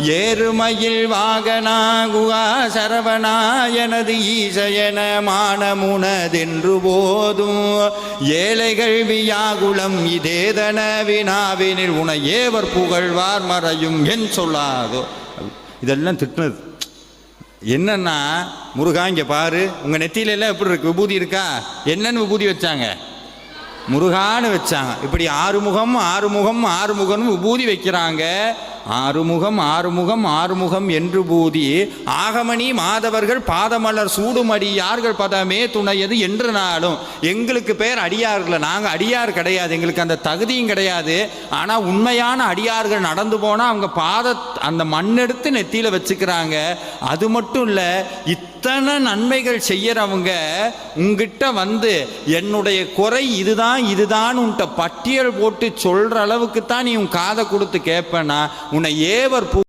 ஏறுமயில் வாகனா குகா சரவணா எனது ஈசையன மானமுனதென்று போதும் ஏழைகள் வியாகுலம் இதேதன வினாவினில் உன ஏவர் புகழ்வார் மறையும் என் சொல்லாதோ. இதெல்லாம் திட்டுனது என்னன்னா, முருகா இங்கே பாரு, உங்கள் நெத்தியில எல்லாம் எப்படி இருக்கு, விபூதி இருக்கா? என்னன்னு விபூதி வச்சாங்க? முருகான்னு வச்சாங்க. இப்படி ஆறுமுகம் ஆறுமுகம் ஆறுமுகம்னு விபூதி வைக்கிறாங்க. ஆறுமுகம் ஆறுமுகம் ஆறுமுகம் என்று பூதி ஆகமணி மாதவர்கள் பாதமலர் சூடுமடி யார்கள் பதமே துணையது என்று நாளும். எங்களுக்கு பேர் அடியார்கள், நாங்கள் அடியார் கிடையாது, எங்களுக்கு அந்த தகுதியும் கிடையாது. ஆனால் உண்மையான அடியார்கள் நடந்து போனால் அவங்க அந்த மண்ணெடுத்து நெத்தியில் வச்சுக்கிறாங்க. அது மட்டும் இல்லை, இத்தனை நன்மைகள் செய்யறவங்க உங்ககிட்ட வந்து என்னுடைய குறை இதுதான் இதுதான் உன்ட்ட பட்டியல் போட்டு சொல்ற அளவுக்கு தான் நீ உன் காதை கொடுத்து கேட்பேன்னா உன்னை ஏவர்